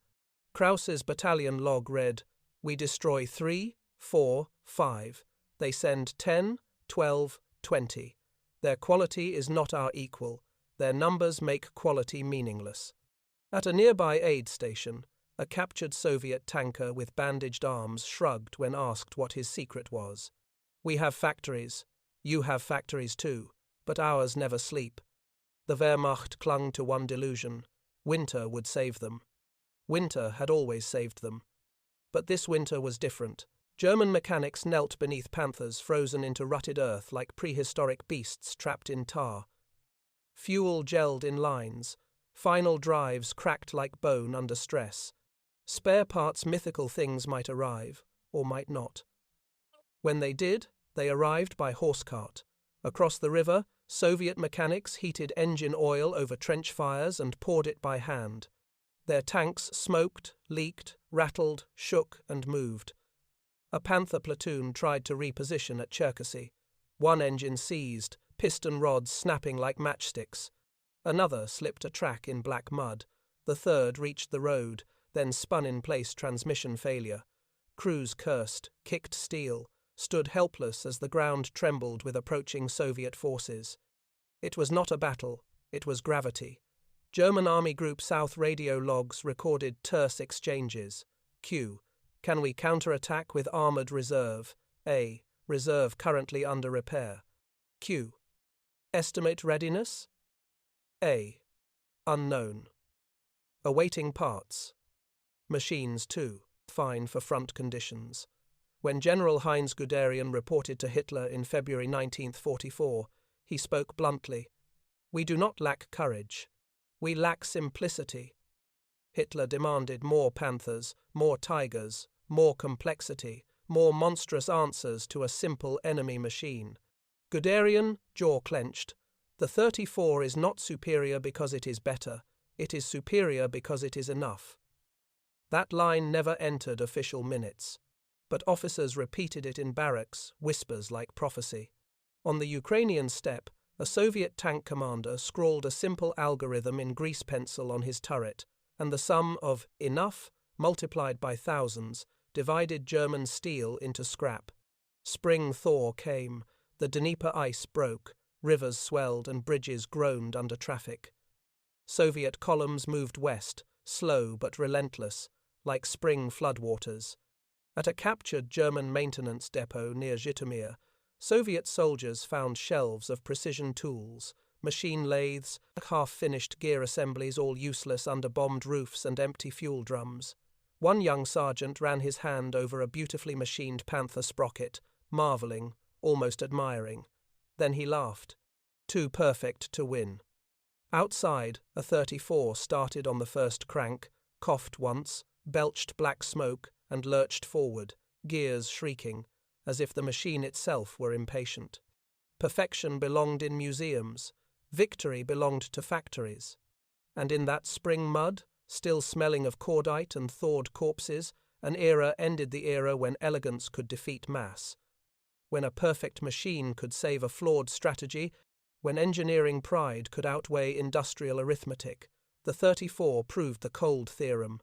Kraus's battalion log read, "We destroy 3, 4, 5. They send 10, 12, 20. Their quality is not our equal. Their numbers make quality meaningless." At a nearby aid station, a captured Soviet tanker with bandaged arms shrugged when asked what his secret was. "We have factories. You have factories too, but ours never sleep." The Wehrmacht clung to one delusion. Winter would save them. Winter had always saved them. But this winter was different. German mechanics knelt beneath Panthers frozen into rutted earth like prehistoric beasts trapped in tar. Fuel gelled in lines. Final drives cracked like bone under stress. Spare parts mythical things might arrive, or might not. When they did, they arrived by horse cart. Across the river, Soviet mechanics heated engine oil over trench fires and poured it by hand. Their tanks smoked, leaked, rattled, shook, and moved. A Panther platoon tried to reposition at Cherkasy. One engine seized, piston rods snapping like matchsticks. Another slipped a track in black mud. The third reached the road, then spun in place transmission failure. Crews cursed, kicked steel, stood helpless as the ground trembled with approaching Soviet forces. It was not a battle, it was gravity. German Army Group South radio logs recorded terse exchanges. Q. Can we counterattack with armoured reserve? A. Reserve currently under repair. Q. Estimate readiness? A. Unknown. Awaiting parts. Machines too, fine for front conditions. When General Heinz Guderian reported to Hitler in February 1944, he spoke bluntly, "We do not lack courage. We lack simplicity." Hitler demanded more Panthers, more Tigers, more complexity, more monstrous answers to a simple enemy machine. Guderian, jaw clenched, "The 34 is not superior because it is better. It is superior because it is enough." That line never entered official minutes, but officers repeated it in barracks, whispers like prophecy. On the Ukrainian steppe, a Soviet tank commander scrawled a simple algorithm in grease pencil on his turret, and the sum of enough, multiplied by thousands, divided German steel into scrap. Spring thaw came, the Dnieper ice broke, rivers swelled and bridges groaned under traffic. Soviet columns moved west, slow but relentless, like spring floodwaters. At a captured German maintenance depot near Zhytomyr, Soviet soldiers found shelves of precision tools, machine lathes, half-finished gear assemblies all useless under bombed roofs and empty fuel drums. One young sergeant ran his hand over a beautifully machined Panther sprocket, marvelling, almost admiring. Then he laughed. Too perfect to win. Outside, a 34 started on the first crank, coughed once, belched black smoke, and lurched forward, gears shrieking, as if the machine itself were impatient. Perfection belonged in museums, victory belonged to factories. And in that spring mud, still smelling of cordite and thawed corpses, an era ended, the era when elegance could defeat mass, when a perfect machine could save a flawed strategy, when engineering pride could outweigh industrial arithmetic. The 34 proved the cold theorem.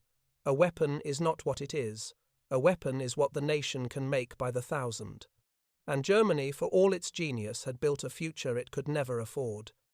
A weapon is not what it is. A weapon is what the nation can make by the thousand. And Germany, for all its genius, had built a future it could never afford.